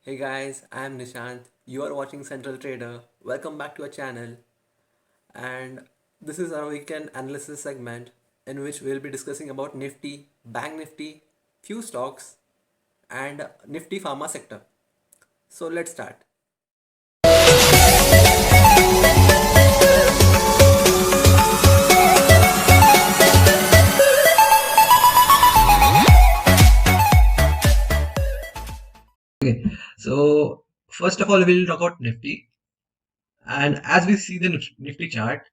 Hey guys, I am Nishant. You are watching Central Trader. Welcome back to our channel. And this is our weekend analysis segment in which we'll be discussing about Nifty, Bank Nifty, few stocks, and Nifty Pharma sector. So let's start. Okay, so first of all, we'll talk about Nifty. And as we see the Nifty chart,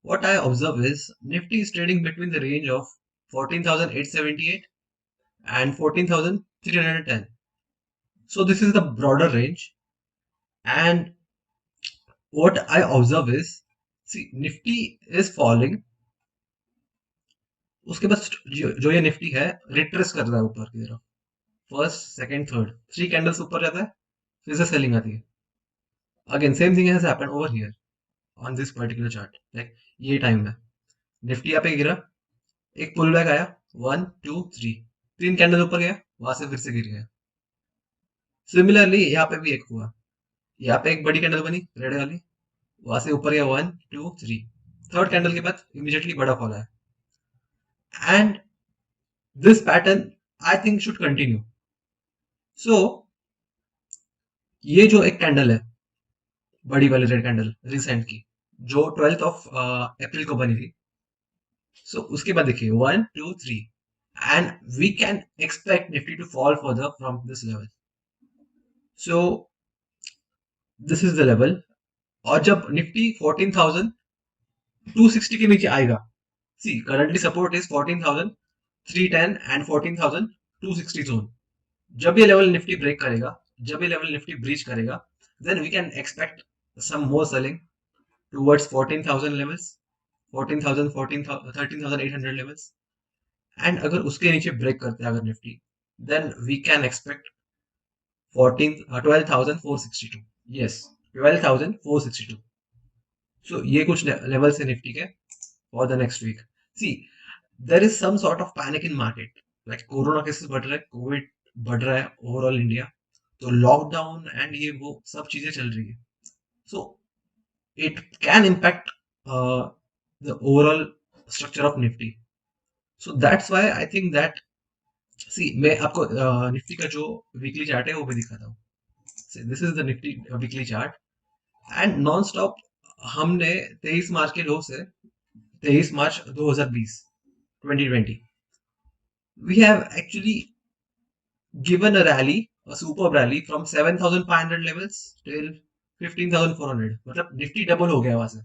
what I observe is Nifty is trading between the range of 14,878 and 14,310. So this is the broader range. And what I observe is, see, Nifty is falling. उसके बाद जो ये Nifty है retrace कर रहा है ऊपर की तरफ. फर्स्ट सेकंड थर्ड 3 कैंडल्स ऊपर जाता है, फिर से सेलिंग आती है. Again same thing has happened over here on this particular chart. Like ये टाइम में निफ्टी यहाँ पे गिरा, एक पुल बैक आया, 1 2 3, 3 कैंडल ऊपर गया, वहां से फिर से गिर गया. सिमिलरली यहाँ पे भी एक हुआ, यहाँ पे एक बड़ी कैंडल बनी रेड वाली, वहां से ऊपर गया 1 2 3, थर्ड कैंडल के बाद इमीडिएटली बड़ा फॉल आया. And this pattern I think should continue. So ये जो एक कैंडल है, बड़ी वाली रेड कैंडल रिसेंट की, जो 12 अप्रैल को बनी थी. सो उसके बाद देखिए 1 2 3, and we can expect Nifty to fall further from this level. So this is the level. और जब निफ्टी 14,260 के नीचे आएगा, see currently support is 14,310 and 14,260 zone. जब ये लेवल निफ्टी ब्रेक करेगा, जब ये लेवल निफ्टी ब्रीच करेगा, then we can expect some more selling towards 14,000 levels, 14,000, 14,000, 13,800 levels. And अगर उसके नीचे ब्रेक करते हैं अगर Nifty, then we can expect 12,462. Yes, 12,462. So ये कुछ लेवल है निफ्टी के for the next week. See, there is some sort of panic in market. Like corona cases बढ़ रहा है, कोविड बढ़ रहा है ओवरऑल इंडिया, तो लॉकडाउन एंड ये वो सब चीजें चल रही है. So it can impact the overall structure of Nifty. So that's why I think that, see मैं आपको निफ्टी का जो वीकली चार्ट है वो भी दिखाता हूँ. This is the Nifty weekly chart. And non stop हमने 23 मार्च के लो से 23 मार्च 2020 2020 we have actually given a rally, a superb rally from 7,500 levels till 15,400. मतलब निफ्टी डबल हो गया वहां से.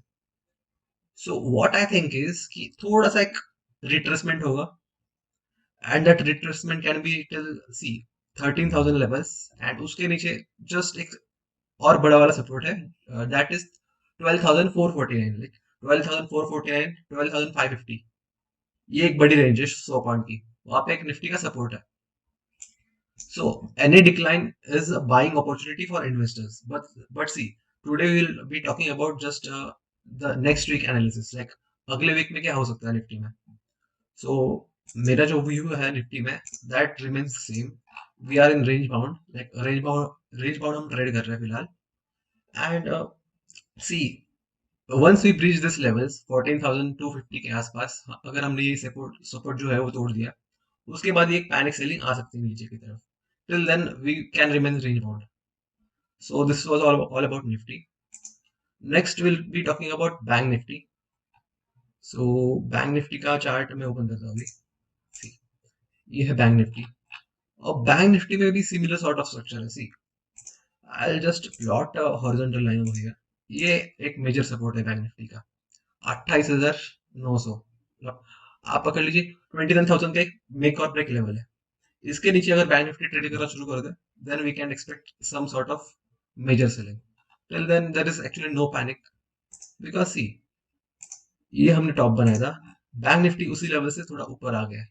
So what I think is कि थोड़ा सा एक रिट्रेसमेंट होगा, and that retracement can be till, see, 13,000 levels. and उसके नीचे just एक और बड़ा वाला सपोर्ट है, that is 12,449. like 12,449, 12,550. ये एक बड़ी रेंज है 100 पॉइंट की, वहां पे एक निफ्टी का सपोर्ट है. so any decline is a buying opportunity for investors. but see, today we will be talking about just the next week analysis. like अगले वीक में क्या हो सकता है निफ्टी में. सो मेरा जो व्यू है निफ्टी में, that remains same. We are in range bound, like range bound हम ट्रेड कर रहे हैं फिलहाल. And see, once we breach this levels 14,250 के आसपास, अगर हमने ये सपोर्ट सपोर्ट जो है वो तोड़ दिया, उसके बाद ये एक पैनिक सेलिंग आ सकती है नीचे की तरफ. Till then we can remain range bound. So this was all about Nifty. Next will be talking about bank Nifty. So bank Nifty का चार्ट मैं ओपन करता हूँ अभी. See, ये है बैंक निफ्टी. और बैंक निफ्टी में भी सिमिलर सॉर्ट ऑफ स्ट्रक्चर है. See, I just plot a horizontal line over here. ये एक मेजर सपोर्ट है बैंक निफ्टी का, 28,900. आप पकड़ लीजिए 29,000 का एक मेक और ब्रेक लेवल है. इसके नीचे अगर बैंक निफ्टी ट्रेड करना शुरू कर दे, then we can expect some sort of major selling. Till then there is actually no panic, because see, ये हमने टॉप बनाया था, बैंक निफ्टी उसी लेवल से थोड़ा ऊपर आ गया.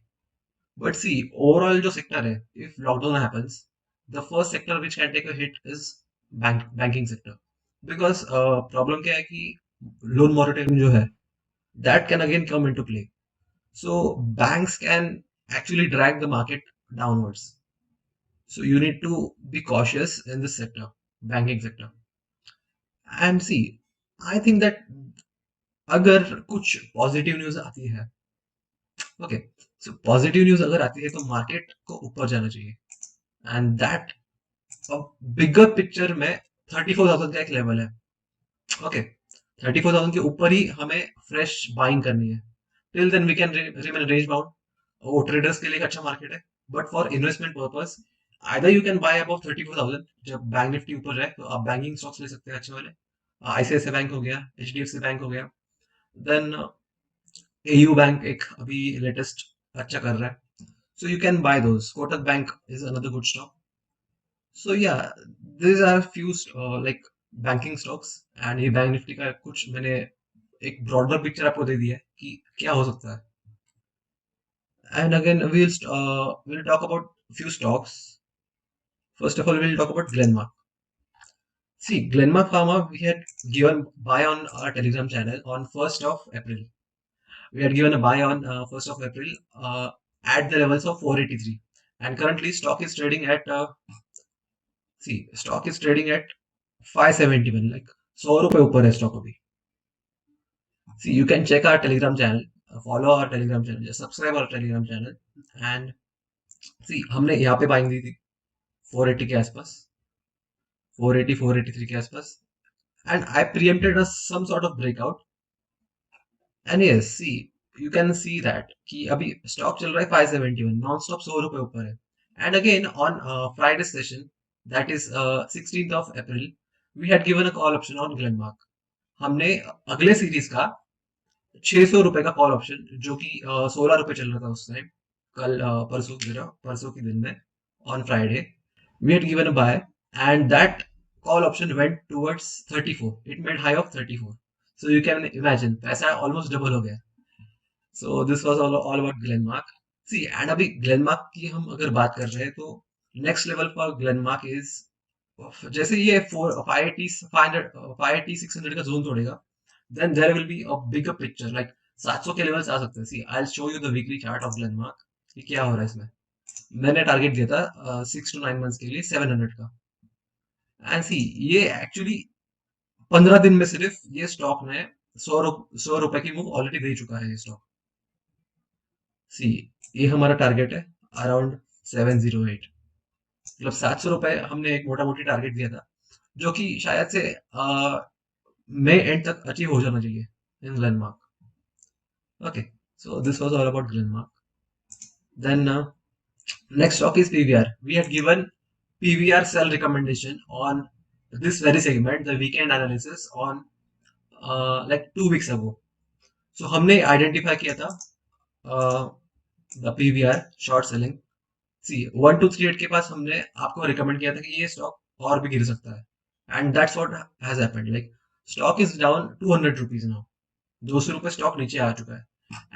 But see, overall जो sector है, if lockdown happens, the first sector which can take a hit is banking sector. Because problem क्या है कि loan moratorium जो है, that can again come into play. So banks can actually drag the market downwards. So you need to be cautious in this sector, banking sector. And see, I think that अगर कुछ positive news आती है, okay, so positive news अगर आती है तो market को ऊपर जाना चाहिए, एंड दैट बिगर पिक्चर में 34,000 का एक लेवल है, ओके, 34,000 के ऊपर ही हमें फ्रेश बाइंग करनी है. Till then we can remain range bound. वो ट्रेडर्स के लिए एक अच्छा मार्केट है, but for investment purpose either you can buy about 34,000. जब बैंक निफ्टी ऊपर जाए तो आप बैंकिंग स्टॉक्स ले सकते हैं अच्छे वाले. आईसीआईसीआई बैंक हो गया, एचडीएफसी बैंक हो गया, देन एयू बैंक एक अभी लेटेस्ट अच्छा कर रहा है, so you can buy those. Kotak bank is another good stock. So yeah, these are few like banking stocks. And ये बैंक निफ्टी का कुछ मैंने एक ब्रॉडर पिक्चर आपको दे दिया है कि क्या हो सकता है. And again, we'll talk about few stocks. First of all, we'll talk about Glenmark. See, Glenmark Pharma, we had given buy on our Telegram channel on 1st of April. We had given a buy on 1st of April at the levels of 483. And currently, stock is trading at, stock is trading at 571. Like, 100 रुपए ऊपर है stock अभी. See, you can check our Telegram channel, follow our Telegram channel, just subscribe our Telegram channel. And see, हमने यहाँ पे buying दी थी 480 के आसपास, 480 483 के आसपास, and I preempted a some sort of breakout. And yes, see, you can see that कि अभी stock चल रहा है 571, नॉन स्टॉप 100 रुपए ऊपर है. And again on Friday session, that is 16th of April, we had given a call option on Glenmark. हमने अगले सीरीज का 600 रुपए का कॉल ऑप्शन, जो कि 16 रुपए चल रहा था उस टाइम, कल परसों के दिन में, on Friday, we had given a buy, and that call option went towards 34. It made high of 34. So you can imagine, पैसा almost double हो गया. So this was all about Glenmark. See, and अभी Glenmark की हम अगर बात कर रहे हैं तो next level for Glenmark is, जैसे ये 580 580 600 का zone तोड़ेगा, then there will be a bigger picture, like 700 के लेवल्स आ सकते हैं. See, I'll show you the weekly chart of Glenmark कि क्या हो रहा है इसमें. मैंने टारगेट दिया था 6 to 9 मंथ्स के लिए 700 का. एंड सी, ये एक्चुअली 15 दिन में सिर्फ ये स्टॉक ने 100 रुपए की मूव ऑलरेडी दे चुका है ये स्टॉक. सी, ये हमारा टारगेट है अराउंड 708. मतलब 700 रुपए हमने एक मोटा मोटी टारगेट दिया था, जो कि शायद से मई एंड तक अचीव हो जाना चाहिए in Glenmark. Okay, so this was all about Glenmark. Then next stock is PVR. We had given PVR sell recommendation on this very segment, the weekend analysis on like 2 weeks ago. So हमने identify किया था the PVR short selling. See, 1238 के पास हमने आपको recommend किया था कि ये stock और भी गिर सकता है, and that's what has happened. Like stock is down 200 rupees now. 200 रुपए stock नीचे आ चुका है.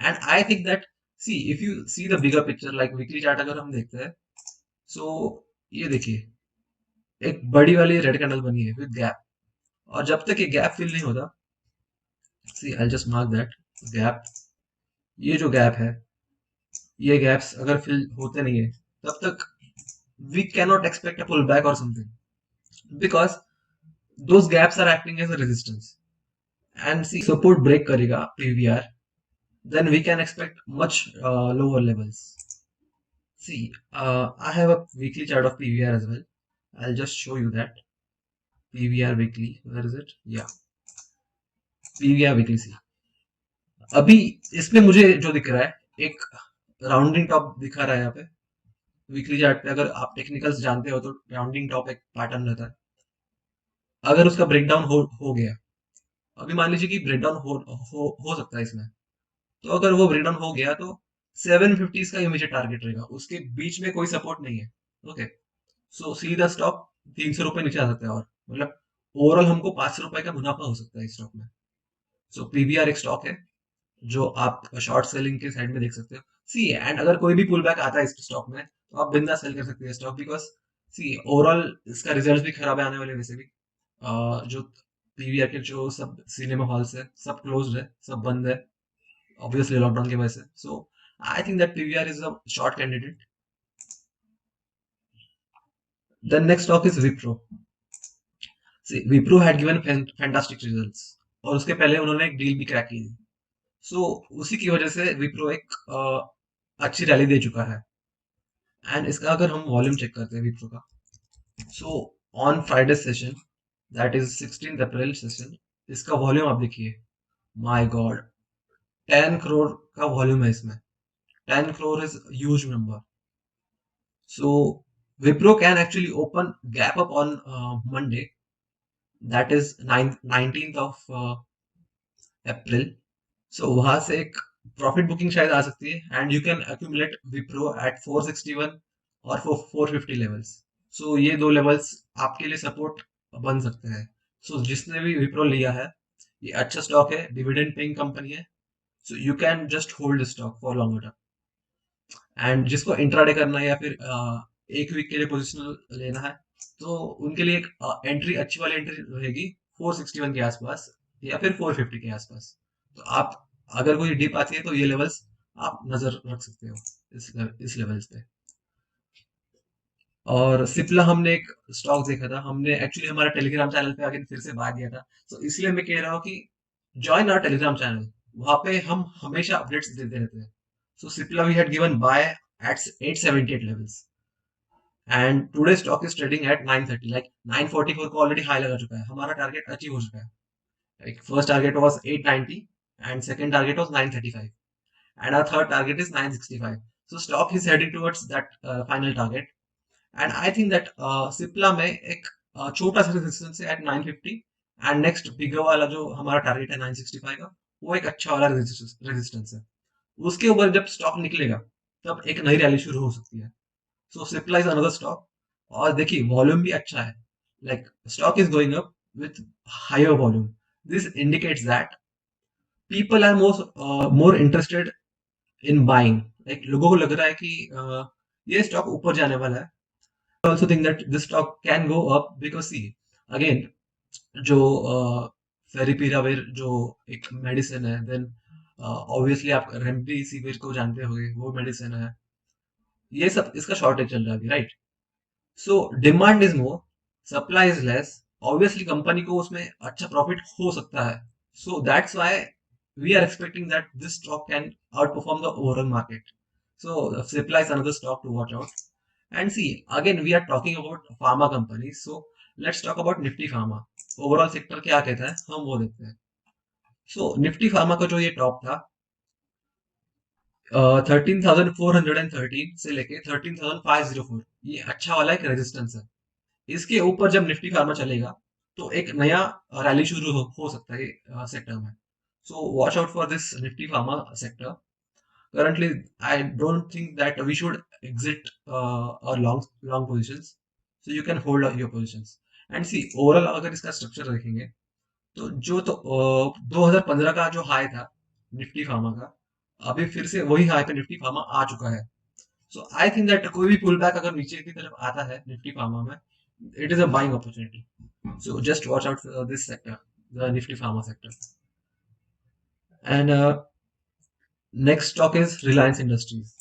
And I think that, see, if you see the bigger picture, like weekly chart अगर हम देखते हैं, so ये देखिए, एक बड़ी वाली रेड कैंडल बनी है विद गैप, और जब तक ये गैप फिल नहीं होता, see, I just mark that gap, ये जो गैप है, ये गैप्स अगर फिल होते नहीं है तब तक we can not expect a pull back or something, because those gaps are acting as a resistance. And see, support break करेगा PVR, then we can expect much lower levels. See, I have a weekly chart of PVR as well. I'll just show you that. PVR weekly, where is it? Yeah, PVR weekly. See, अभी इसमें मुझे जो दिख रहा है, एक rounding top दिखा रहा है यहाँ पे वीकली चार्ट पे. अगर आप टेक्निकल्स जानते हो तो राउंडिंग टॉप एक पैटर्न रहता है. अगर उसका ब्रेकडाउन हो गया, अभी मान लीजिए कि ब्रेकडाउन हो सकता है इसमें, तो अगर वो ब्रेकडाउन हो गया तो 750 का इमीडिएट टारगेट रहेगा, उसके बीच में कोई सपोर्ट नहीं है. ओके, सो सीधा स्टॉक 300 रुपए नीचे आ सकता है, और मतलब ओवरऑल हमको 500 रुपए का मुनाफा हो सकता है इस स्टॉक में. सो पीवीआर एक स्टॉक है जो आप शॉर्ट सेलिंग के साइड में देख सकते हो. सी, एंड अगर कोई भी पुल बैक आता है इस स्टॉक में तो आप बिंदास सेल कर सकते हैं स्टॉक, बिकॉज सी, ओवरऑल इसका रिजल्ट भी खराब है आने वाले. वैसे भी जो पीवीआर के जो सब सिनेमा हॉल्स है सब क्लोज्ड है, सब बंद है, ऑब्वियसली लॉकडाउन की वजह से. So I think that PVR is a short candidate. Then next stock is Wipro. See, Wipro had given fantastic results और उसके पहले उन्होंने एक डील भी क्रैक की थी. सो उसी की वजह से विप्रो एक अच्छी रैली दे चुका है. एंड इसका अगर हम वॉल्यूम चेक करते हैं विप्रो का, so on Friday session, that is 16 April session, इसका वॉल्यूम आप देखिए. माय गॉड, 10 करोड़ का वॉल्यूम है इसमें. 10 crore is huge number. So Wipro can actually open gap up on Monday, that is 19th of April. So वहां से एक प्रॉफिट बुकिंग शायद आ सकती है and you can accumulate Wipro at 461 or 450 levels. सो ये दो लेवल्स आपके लिए सपोर्ट बन सकते हैं. सो जिसने भी विप्रो लिया है, ये अच्छा स्टॉक है, डिविडेंड पेइंग कंपनी है. So you can just hold stock for longer term. And जिसको इंट्राडे करना है या फिर एक वीक के लिए पोजिशनल लेना है, तो उनके लिए एक एंट्री, अच्छी वाली एंट्री रहेगी 461 के आसपास या फिर 450 के आसपास. तो आप अगर कोई डिप आती है तो ये लेवल्स आप नजर रख सकते हो इस लेवल्स पे. और सिप्ला हमने एक स्टॉक देखा था, हमने एक्चुअली हमारा टेलीग्राम चैनल पे आगे फिर से बात दिया था. तो इसलिए मैं कह रहा हूँ कि ज्वाइन आवर टेलीग्राम चैनल, वहां पे हम हमेशा अपडेट्स देते रहते हैं. So Cipla we had given buy at 878 levels and today stock is trading at 930, like 944 को ऑलरेडी हाई लगा चुका है. हमारा टारगेट अचीव हो चुका है. Like first target was 890 and second target was 935 and our third target is 965. So stock is heading towards that final target. And I think that Cipla में एक छोटा सा रेजिस्टेंस है at 950 and next बिगर वाला जो हमारा टारगेट है 965 का, वो एक अच्छा वाला रेजिस्टेंस है. उसके ऊपर जब स्टॉक निकलेगा तब एक नई रैली शुरू हो सकती है. So Cipla is another stock. और देखिए वॉल्यूम भी अच्छा है, like stock is going up with higher volume. This indicates that people are more interested in buying. Like लोगों को लग रहा है कि ये स्टॉक ऊपर जाने वाला है. I also think that this stock can go up because see, again जो फेरिपिराविर जो एक मेडिसिन है, देन ऑब्वियसली आप रेमडेसिविर को जानते होंगे, वो मेडिसिन है. ये सब इसका शॉर्टेज चल रहा है अभी, right? So demand is more, supply is less. Obviously company को उसमें अच्छा प्रॉफिट हो सकता है. So that's why we are expecting that this stock can outperform the overall market. So supply is another stock to watch out. And see, again we are talking about pharma company, so let's talk about Nifty pharma. Overall sector क्या कहता है हम वो देखते हैं. सो Nifty pharma का जो ये टॉप था 13,413 से लेके 13,504, ये अच्छा वाला एक रेजिस्टेंस है. इसके ऊपर जब निफ्टी फार्मा चलेगा तो एक नया रैली शुरू हो सकता है सेक्टर में. So watch out for this Nifty pharma sector. Currently I don't think that we should exit our long positions. So you can hold your positions. And see overall अगर इसका स्ट्रक्चर देखेंगे तो जो तो 2015 का जो हाई था निफ्टी फार्मा का, अभी फिर से वही हाई पे निफ्टी फार्मा आ चुका है. सो आई थिंक दैट कोई भी पुल बैक अगर नीचे की तरफ आता है निफ्टी फार्मा में, it is a buying opportunity. So just watch out for this sector, the Nifty Pharma sector. And next stock is Reliance Industries.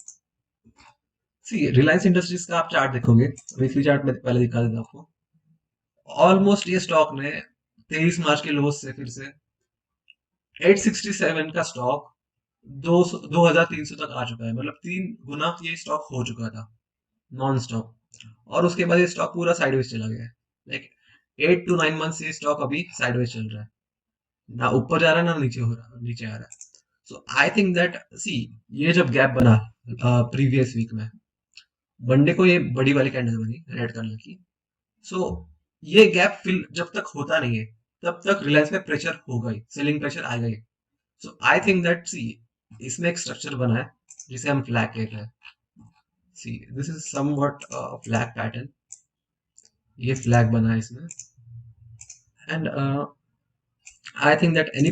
See, Reliance Industries का आप चार्ट देखोगे, वीकली चार्ट में पहले दिखा देता आपको. ऑलमोस्ट ये स्टॉक ने 23 मार्च के लोस से फिर से 867 का स्टॉक 2300 तक आ चुका है. मतलब 3 गुना ये स्टॉक हो चुका था नॉन स्टॉप. और उसके बाद ये स्टॉक पूरा साइडवेज चला गया है. लाइक 8 to 9 मंथ्स ये स्टॉक अभी साइडवेज चल रहा है, ना ऊपर जा रहा है ना नीचे आ रहा है. सो आई थिंक दैट सी, ये जब गैप बना प्रीवियस वीक में, मंडे को ये बड़ी वाली कैंडल बनी रेड कलर की. सो ये गैप फिल जब तक होता नहीं है तब तक रिलायंस पे प्रेशर होगा ही, सेलिंग प्रेशर आएगा ही. सो आई थिंक दैट सी, इसमें एक स्ट्रक्चर बना है जिसे हम फ्लैग कहते हैं. See this is somewhat flag pattern. ये फ्लैग बना है इसमें. And I think that any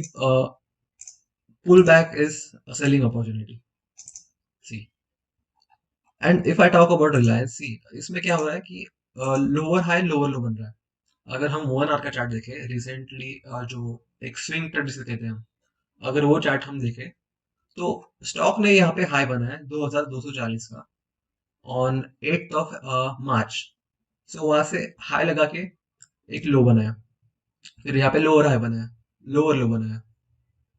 pullback is a selling opportunity. See, and if I talk about Reliance, see, इसमें क्या हो रहा है कि लोअर हाई लोअर लो बन रहा है. अगर हम 1 आवर का चार्ट देखें रिसेंटली, जो एक स्विंग ट्रेड जिसे कहते हैं हम, अगर वो चार्ट हम देखें तो स्टॉक ने यहाँ पे हाई बना है 2240 का ऑन 8th of March. सो वहां से हाई लगा के एक लो बनाया, फिर यहाँ पे लोअर हाई बनाया, लोअर लो बनाया,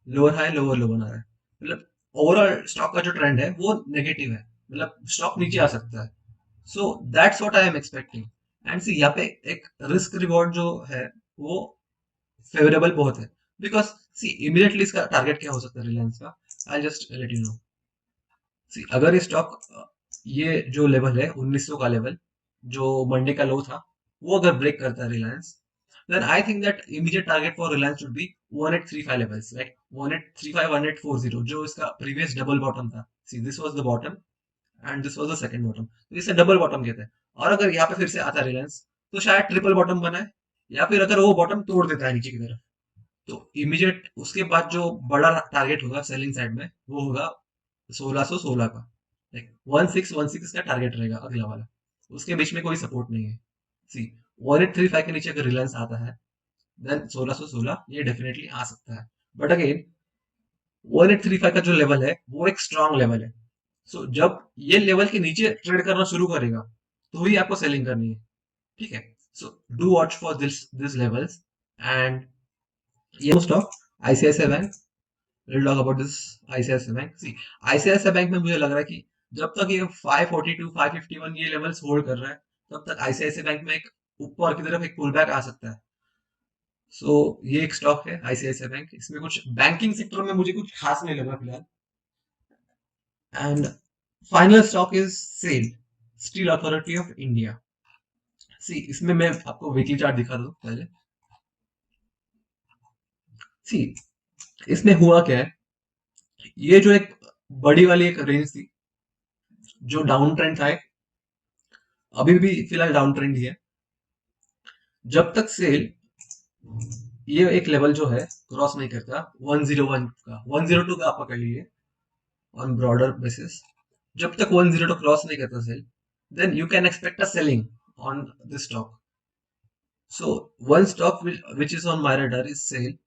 लोअर हाई लोअर लो बना रहा है। मतलब ओवरऑल स्टॉक का जो ट्रेंड है वो नेगेटिव है, मतलब स्टॉक नीचे आ सकता है। So that's what I am expecting. And see यहाँ पे एक रिस्क रिवॉर्ड जो है वो फेवरेबल बहुत है, बिकॉज सी इमीडिएटली इसका टारगेट क्या हो सकता है रिलायंस का, I just let you know. See अगर ये स्टॉक ये जो लेवल है 1900 का लेवल, जो मंडे का लो था, वो अगर ब्रेक करता है Reliance, then I think that immediate target for Reliance should be 1835 levels, like 1835, 1840, जो इसका previous double bottom था. See, this was the bottom and this was the second bottom. तो इसे डबल बॉटम कहते हैं। और अगर यहाँ पे फिर से आता है रिलायंस, तो शायद ट्रिपल बॉटम बनाए, या फिर अगर वो बॉटम तोड़ देता है नीचे की तरफ, तो इमीडिएट उसके बाद जो बड़ा टारगेट होगा सेलिंग साइड में वो होगा 1616 का, लाइक 1616 का टारगेट रहेगा अगला वाला। उसके बीच में कोई सपोर्ट नहीं है। सी 1835 के नीचे अगर रिलायंस आता है, देन 1616 ये डेफिनेटली आ सकता है। बट अगेन 1835 का जो लेवल है वो एक स्ट्रांग लेवल है। सो जब ये लेवल के नीचे ट्रेड करना शुरू करेगा तो ही आपको सेलिंग करनी है, ठीक है। So do watch for this levels. And ये stock ICICI bank, will talk about this ICICI bank. See ICICI bank में मुझे लग रहा है कि जब तक ये 542 551 ये लेवल्स होल्ड कर रहा है, तब तक आईसीआईसीआई बैंक में एक ऊपर की तरफ एक पुल बैक आ सकता है। सो ये एक स्टॉक है आईसीआईसीआई बैंक, इसमें कुछ बैंकिंग सेक्टर में मुझे कुछ खास नहीं लगा फिलहाल। And final stock is SAIL, steel authority of India. See इसमें मैं आपको वीकली चार्ट दिखा दूं पहले। सी इसमें हुआ क्या है, ये जो एक बड़ी वाली एक रेंज थी, जो डाउन ट्रेंड था, अभी भी फिलहाल डाउन ट्रेंड ही है। जब तक सेल ये एक लेवल जो है क्रॉस नहीं करता 101 का, 102 का आप पकड़ लीजिए ऑन ब्रॉडर बेसिस, जब तक 102 क्रॉस नहीं करता SAIL, then you can expect a selling on this stock. So one stock which is on my radar is SAIL,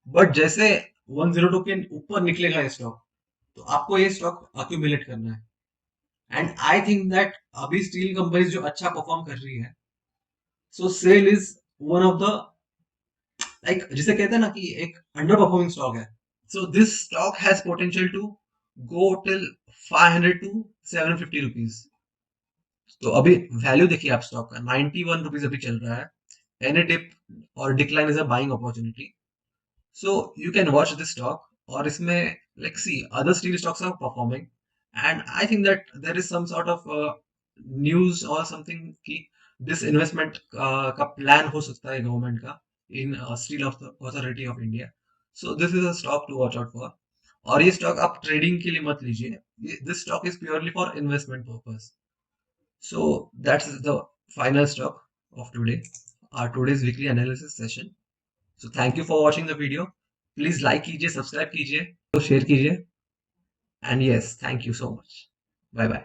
but जैसे 102 के ऊपर निकलेगा ये स्टॉक, तो आपको ये स्टॉक अक्यूमुलेट करना है। एंड आई थिंक दैट अभी स्टील कंपनीज जो अच्छा परफॉर्म कर रही है, so SAIL is one of the, like जिसे कहते हैं ना कि एक अंडर परफॉर्मिंग स्टॉक है। So this stock has potential to go till 500 to 750 rupees. तो अभी वैल्यू देखिए आप स्टॉक का 91 रुपीज अभी चल रहा है। Any dip or decline is a buying opportunity, so you can watch this stock. और इसमें like see other steel stocks are performing, and I think that there is some sort of news or something कि this investment का plan हो सकता है government का in steel authority of India. So this is a stock to watch out for. और ये stock आप trading के लिए मत लीजिए, this stock is purely for investment purpose. So that's the final stock of today, our today's weekly analysis session. So thank you for watching the video. Please like कीजिए, subscribe कीजिए, तो share कीजिए, and yes, thank you so much. Bye bye.